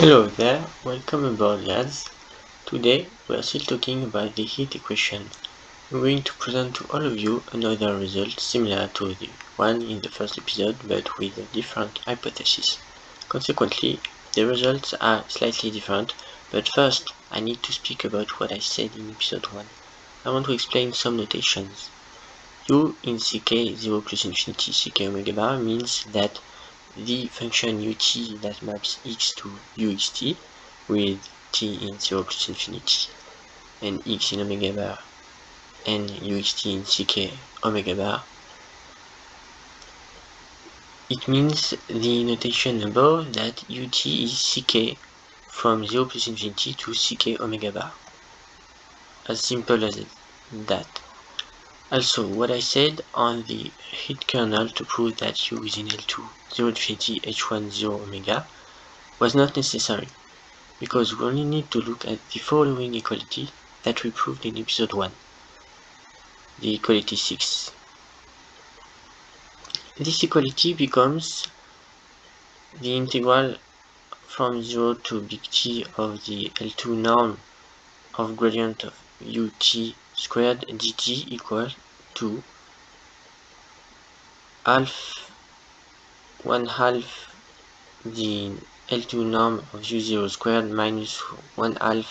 Hello there, welcome aboard lads. Today we are still talking about the heat equation. I'm going to present to all of you another result similar to the one in the first episode but with a different hypothesis. Consequently, the results are slightly different, but first I need to speak about what I said in episode 1. I want to explain some notations. U in ck 0 plus infinity ck omega bar means that the function ut that maps x to uxt with t in 0 plus infinity and x in omega bar and uxt in ck omega bar, it means the notation above that ut is ck from 0 plus infinity to ck omega bar. As simple as that. Also, what I said on the heat kernel to prove that U is in L2 0 infinity H1 0 omega was not necessary, because we only need to look at the following equality that we proved in episode 1, the equality 6. This equality becomes the integral from 0 to big T of the L2 norm of gradient of ut squared dt equal to one half the L2 norm of u0 squared minus 1/2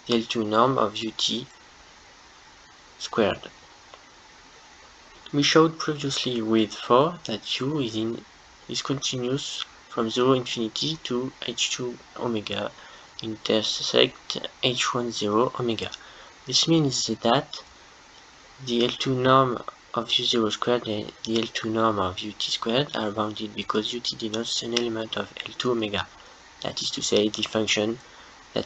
the L2 norm of ut squared. We showed previously with 4 that u is continuous from 0 infinity to h2 omega intersect h1 0 omega. This means that the L2 norm of u0 squared and the L2 norm of ut squared are bounded because ut denotes an element of L2 omega, that is to say the function that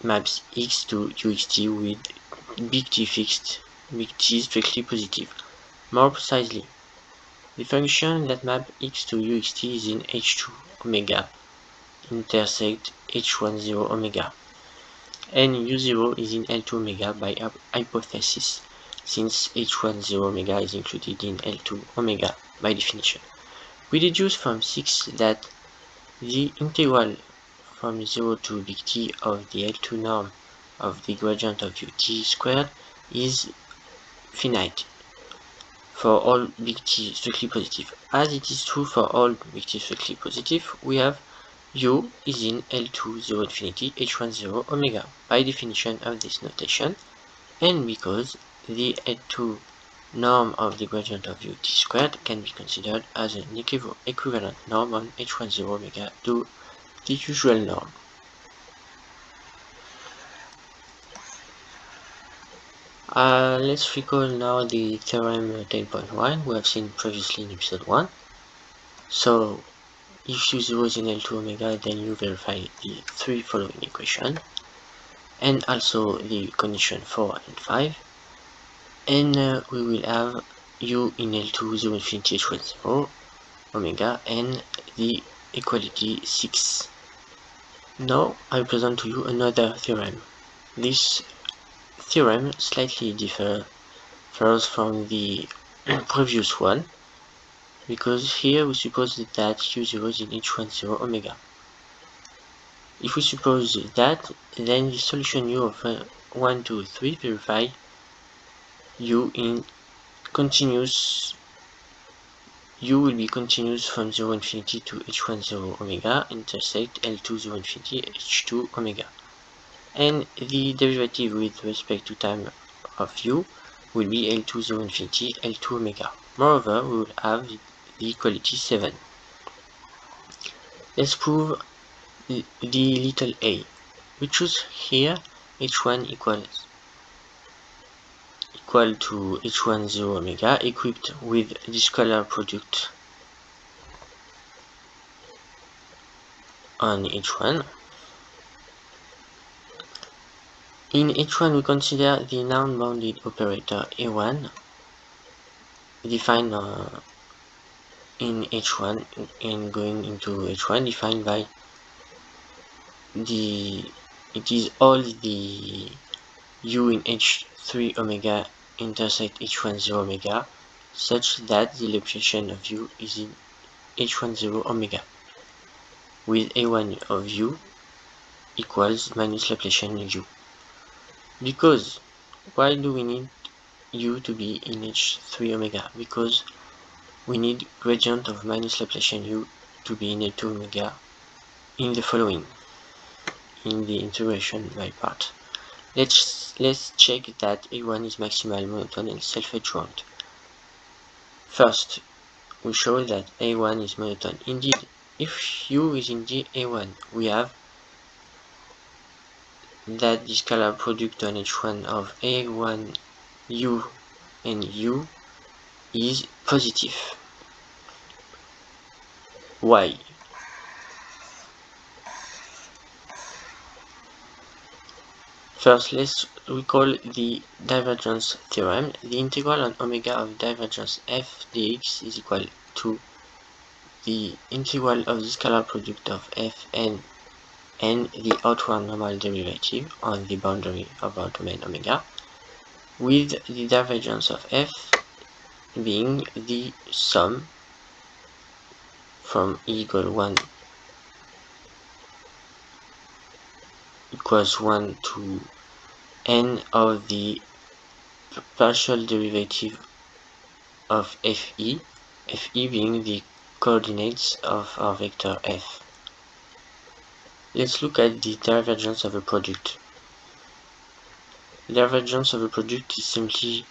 maps x to uxt with big T fixed, big T strictly positive. More precisely, the function that maps x to uxt is in h2 omega intersect h1 0 omega, and u0 is in L2 omega by hypothesis, since h1 0 omega is included in L2 omega by definition. We deduce from 6 that the integral from 0 to big T of the L2 norm of the gradient of ut squared is finite for all big T strictly positive. As it is true for all big T strictly positive, we have u is in L2 0 infinity h1 0 omega by definition of this notation, and because the L2 norm of the gradient of ut squared can be considered as an equivalent norm on h1 0 omega to the usual norm. Let's recall now the theorem 10.1 we have seen previously in episode 1. So, if u0 is in L2 omega, then you verify the 3 following equations, and also the condition 4 and 5, and we will have u in L2 0 infinity h1 0 omega and the equality 6. Now I present to you another theorem. This theorem slightly differs from the previous one, because here we suppose that u0 is in h1 0 omega. If we suppose that, then the solution u of 1, 2, 3 verify u in continuous. U will be continuous from 0 infinity to h1 0 omega intersect L2 0 infinity h2 omega, and the derivative with respect to time of u will be L2 0 infinity L2 omega. Moreover, we will have the equality 7. Let's prove the little a. We choose here h1 equal to h1 0 omega equipped with the scalar product on h1. In h1 we consider the non-bounded operator a1 defined in h1 and going into h1 defined by it is all the u in h3 omega intersect h1 0 omega such that the location of u is in h1 0 omega with a1 of u equals minus Laplacian u. Because why do we need u to be in H3 omega? Because we need gradient of minus Laplacian u to be in H2 omega in the following, in the integration by part. Let's check that A1 is maximal monotone and self-adjoint. First, we show that A1 is monotone. Indeed, if U is indeed A1, we have that the scalar product on H1 of A1 U and U is positive. Why? First, let's recall the divergence theorem. The integral on omega of divergence f dx is equal to the integral of the scalar product of f and the outward normal derivative on the boundary of our domain omega, with the divergence of f being the sum from e equal 1 equals 1 to n of the partial derivative of fe being the coordinates of our vector f. Let's look at the divergence of a product. The divergence of a product is simply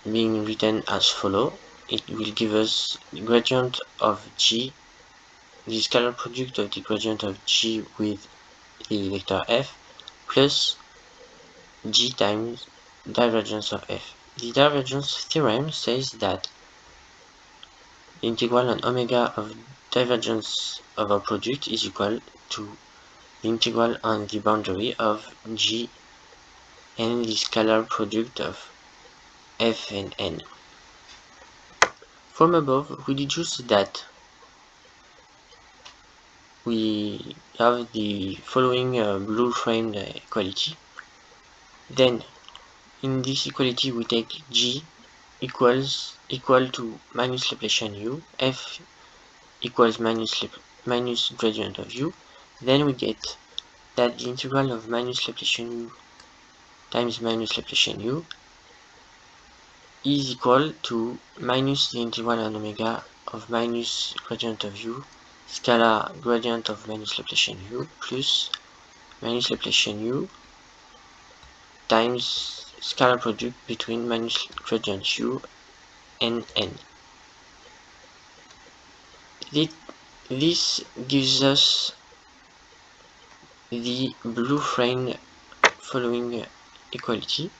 being written as follows. It will give us the gradient of g, the scalar product of the gradient of g with the vector f, plus g times divergence of f. The divergence theorem says that the integral on omega of divergence of a product is equal to the integral on the boundary of g and the scalar product of f and n. From above, we deduce that we have the following blue framed equality. Then, in this equality, we take g equal to minus Laplacian u, f equals minus gradient of u. Then we get that the integral of minus Laplacian u times minus Laplacian u is equal to minus the integral on omega of minus gradient of u scalar gradient of minus Laplacian u plus minus Laplacian u times scalar product between minus gradient u and n. This gives us the blue frame following equality,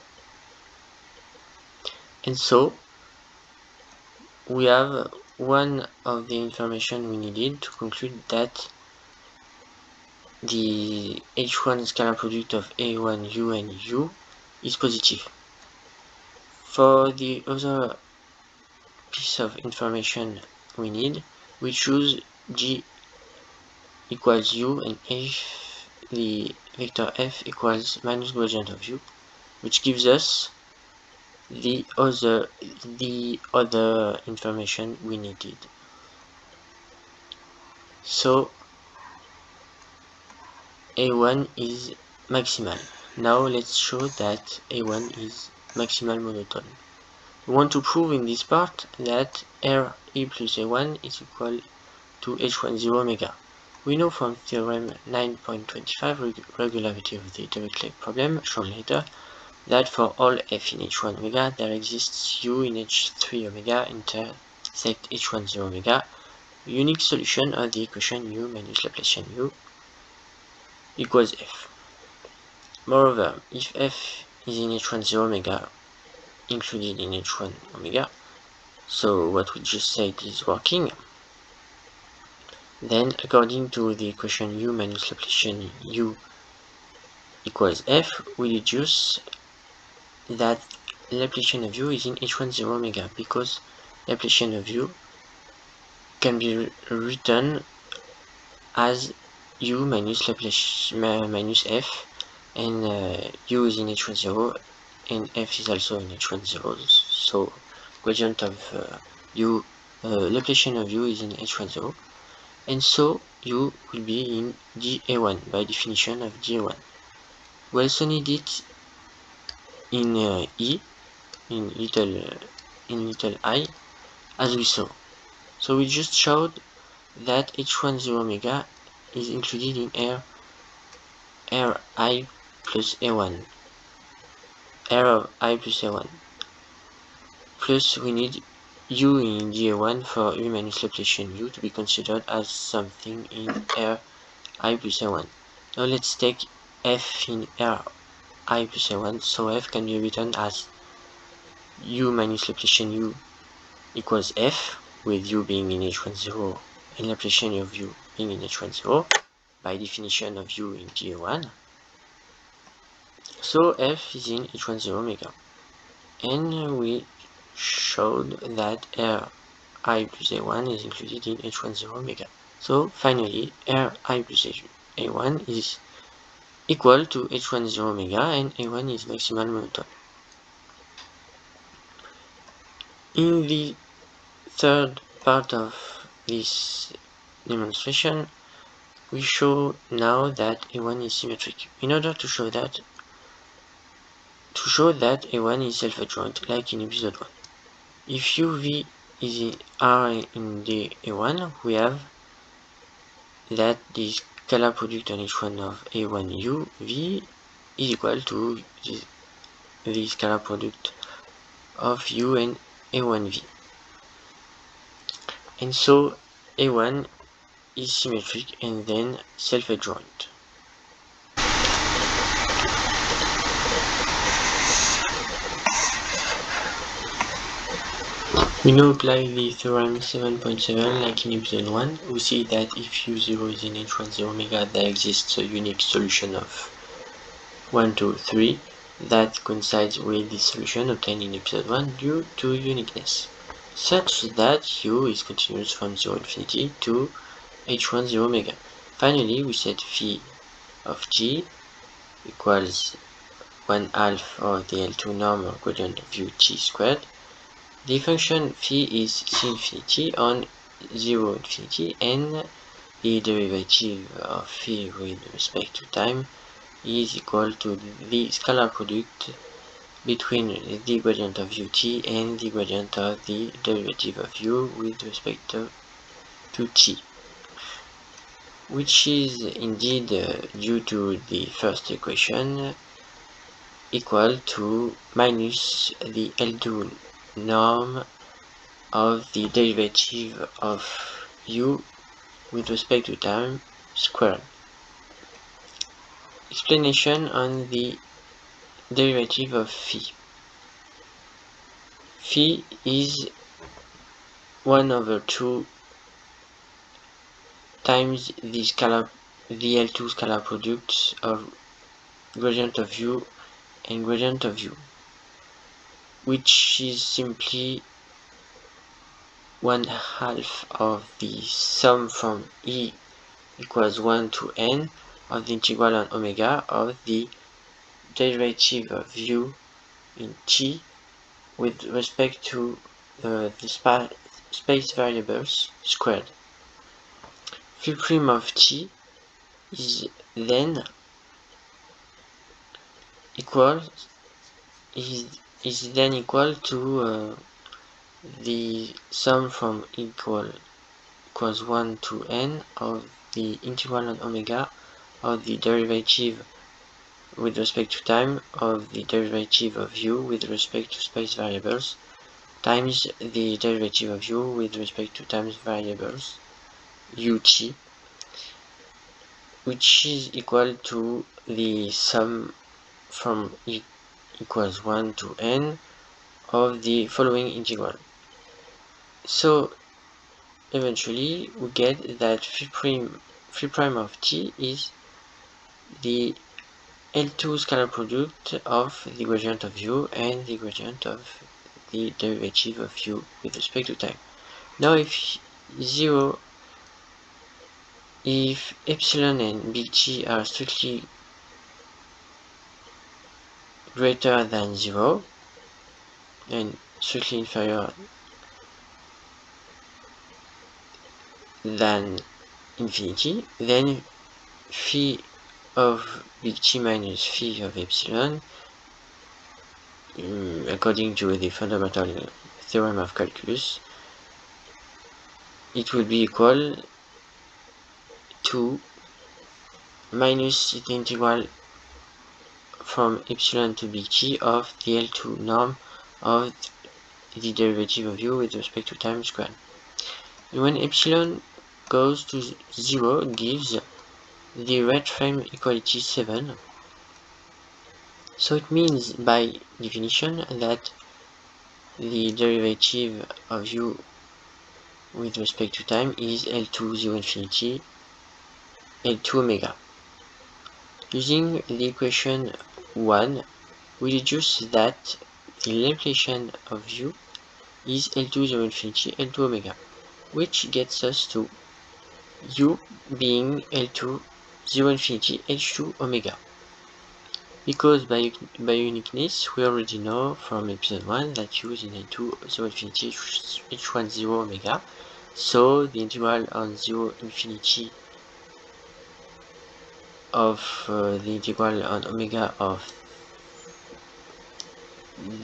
and so we have one of the information we needed to conclude that the H1 scalar product of A1 U and U is positive. For the other piece of information we need, we choose G equals U and if the vector F equals minus gradient of U, which gives us the other information we needed. So A1 is maximal. Now let's show that A1 is maximal monotone. We want to prove in this part that RE plus A1 is equal to H10 omega. We know from theorem 9.25, regularity of the direct leg problem, shown later, that for all f in H1 omega, there exists u in H3 omega intersect H10 omega, unique solution of the equation u minus Laplacian u equals f. Moreover, if f is in H10 omega, included in H1 omega, so what we just said is working, then according to the equation u minus Laplacian u equals f, we deduce that Laplacian of u is in H10 omega, because Laplacian of u can be written as u minus minus f, and u is in H10 and f is also in H10, so gradient of Laplacian of u is in H10, and so u will be in GA1 by definition of GA1. We also need it in E, in little I, as we saw. So we just showed that H10 omega is included in Ri plus A1, R of I plus A1. Plus we need U in GA1 for U minus Laplacian U to be considered as something in Ri plus A1. Now let's take F in Ri plus A1, so F can be written as U minus Laplacian U equals F, with U being in H10 and Laplacian of U being in H10, by definition of U in GA1. So F is in H10 omega. And we showed that Ri plus A1 is included in H10 omega. So finally, Ri plus A1 is equal to H10 omega, and A1 is maximal momentum. In the third part of this demonstration, we show now that A1 is symmetric. In order to show that A1 is self-adjoint, like in episode 1. If UV is in R in the A1, we have that the scalar product on H1 of A1 UV is equal to the scalar product of U and A1V. And so A1 is symmetric and then self-adjoint. We now apply the theorem 7.7 like in episode 1. We see that if U0 is in H10 omega, there exists a unique solution of 1, 2, 3 that coincides with the solution obtained in episode 1 due to uniqueness, such that U is continuous from 0 infinity to H10 omega. Finally, we set phi of G equals 1/2 of the L2 norm or gradient of U T squared. The function phi is C infinity on 0 infinity, and the derivative of phi with respect to time is equal to the scalar product between the gradient of ut and the gradient of the derivative of u with respect to t, which is indeed due to the first equation equal to minus the L2 norm of the derivative of u with respect to time squared. Explanation on the derivative of phi. Phi is 1/2 times the L2 scalar product of gradient of u and gradient of u, which is simply 1/2 of the sum from e equals 1 to n of the integral on omega of the derivative of u in t with respect to the space variables squared. Phi prime of t is then equal to the sum from equals 1 to n of the integral on omega of the derivative with respect to time of the derivative of u with respect to space variables times the derivative of u with respect to time variables ut, which is equal to the sum from equals 1 to n of the following integral. So eventually we get that phi prime of t is the L2 scalar product of the gradient of u and the gradient of the derivative of u with respect to time. Now if epsilon and bt are strictly greater than 0 and strictly inferior than infinity, then phi of big T minus phi of epsilon, according to the fundamental theorem of calculus, it will be equal to minus the integral from epsilon to big T of the L2 norm of the derivative of u with respect to time squared. And when epsilon goes to 0, it gives the red frame equality 7. So it means by definition that the derivative of u with respect to time is L2 0 infinity L2 omega. Using the equation 1, we deduce that the Laplacian of u is L2 0 infinity L2 omega, which gets us to u being L2 0 infinity H2 omega. Because by uniqueness, we already know from episode 1 that u is in L2 0 infinity H1 0 omega. So the integral on 0 infinity of the integral on omega of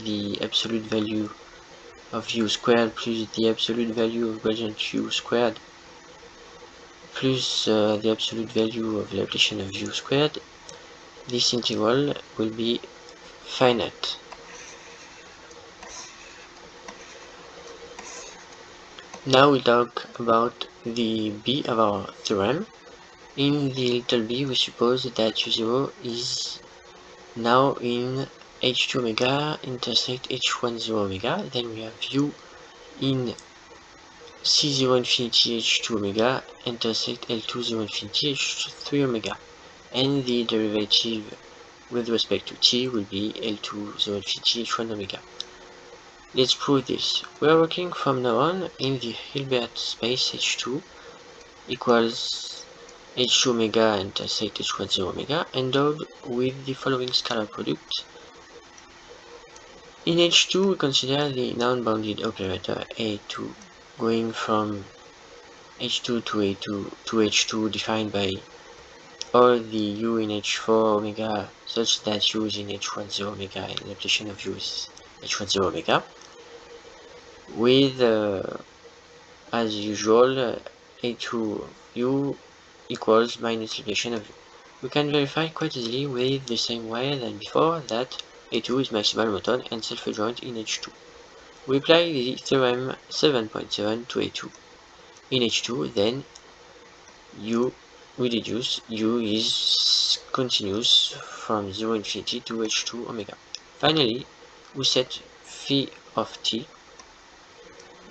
the absolute value of u squared plus the absolute value of gradient u squared plus the absolute value of Laplacian of u squared, this integral will be finite. Now we talk about the b of our theorem. In the little b, we suppose that u0 is now in H2 omega intersect H1 0 omega. Then we have u in C0 infinity H2 omega intersect L2 0 infinity H3 omega. And the derivative with respect to t will be L2 0 infinity H1 omega. Let's prove this. We are working from now on in the Hilbert space H2 equals H2 omega intersect H1 0 omega endowed with the following scalar product. In H2, we consider the non-bounded operator A2 going from H2 to A2 to H2 defined by all the u in H4 omega such that u is in H1 0 omega and Laplacian of u is H1 0 omega with as usual A2 u equals minus Laplacian of u. We can verify quite easily with the same way than before that A2 is maximal monotone and self-adjoint in H2. We apply the theorem 7.7 to A2 in H2, then we deduce u is continuous from 0 infinity to H2 omega. Finally, we set phi of t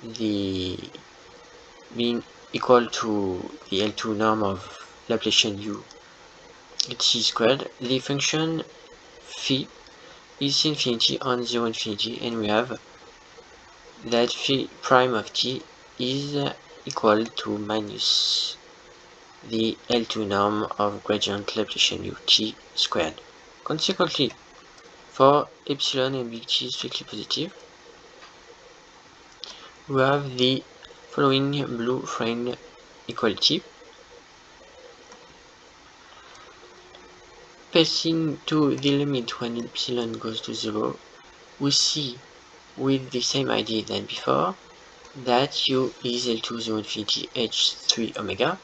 the being equal to the L2 norm of Laplacian u t squared. The function phi is infinity on 0 infinity, and we have that phi prime of t is equal to minus the L2 norm of gradient Laplacian u t squared. Consequently, for epsilon and big T strictly positive, we have the following blue frame equality. Passing to the limit when epsilon goes to 0, we see with the same idea than before that u is L2 0 infinity H3 omega,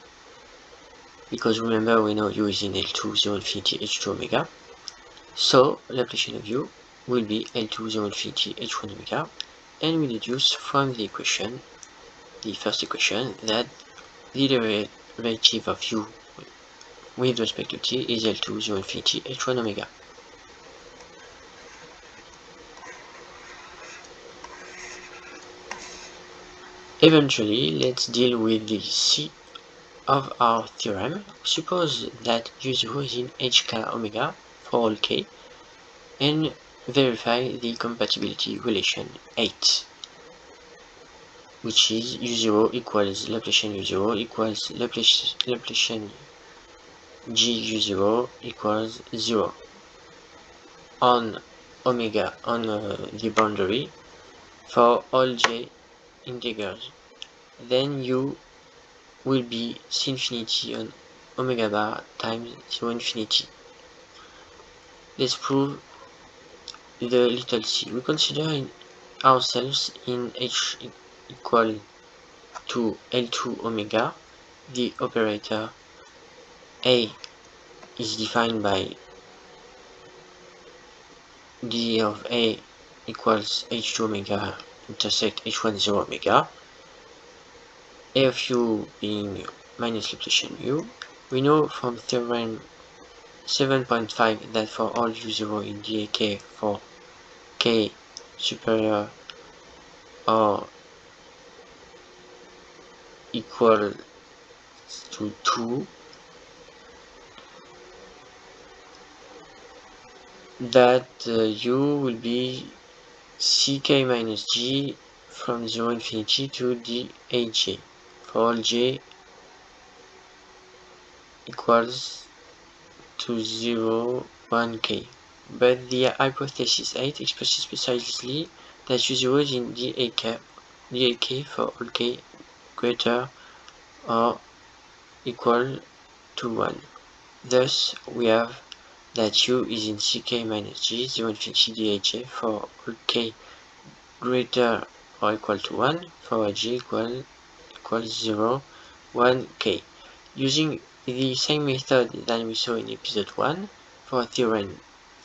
because remember we know u is in L2 0 infinity H2 omega, so Laplacian of u will be L2 0 infinity H1 omega, and we deduce from the equation, the first equation, that the derivative of u with respect to t is L2 0 infinity H1 omega. Eventually, let's deal with the C of our theorem. Suppose that u0 is in hk omega for all k, and verify the compatibility relation 8, which is u0 equals Laplacian u0 equals Laplacian g u0 equals 0 on omega on the boundary for all j integers. Then u will be C infinity on omega bar times 0 infinity. Let's prove the little c. We consider ourselves in H equal to L2 omega. The operator A is defined by d of A equals H2 omega intersect H1 0 omega. A of u being minus Laplacian u. We know from theorem 7.5 that for all u0 in dAk for k superior or equal to 2, that u will be ck minus g from 0 infinity to dAj for all j equals to 0, 1k. But the hypothesis 8 expresses precisely that u0 is in dAk for all k greater or equal to 1. Thus, we have that u is in ck minus g 0 infinity dAj for all k greater or equal to 1 for j equals 0, 1k. Using the same method that we saw in episode 1 for theorem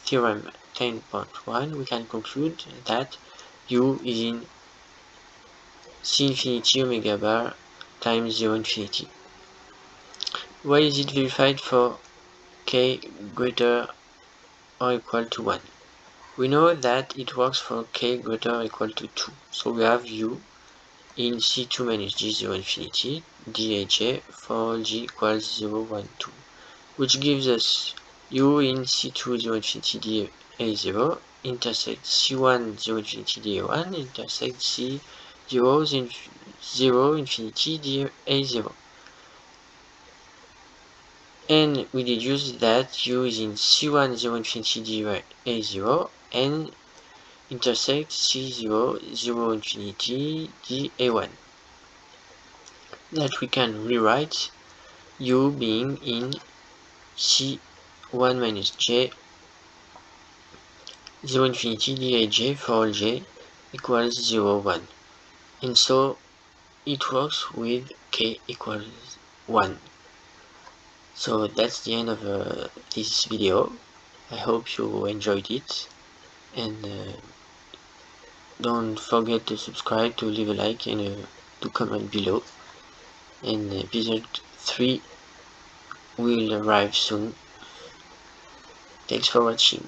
10.1, we can conclude that u is in C infinity omega bar times 0 infinity. Why is it verified for k greater or equal to 1? We know that it works for k greater or equal to 2. So we have u in C2 minus g 0 infinity dAj for g equals 0, 1, 2, which gives us u in C2 0 infinity dA0 intersect C1 0 infinity dA1 intersect C0 0 infinity dA0. And we deduce that u is in C1 0 infinity dA0 and intersect C0 0 infinity dA1. That we can rewrite u being in C1 minus j 0 infinity dAj for all j equals 0, 1. And so it works with k equals 1. So that's the end of this video. I hope you enjoyed it, and don't forget to subscribe, to leave a like, and to comment below. And episode 3 will arrive soon. Thanks for watching.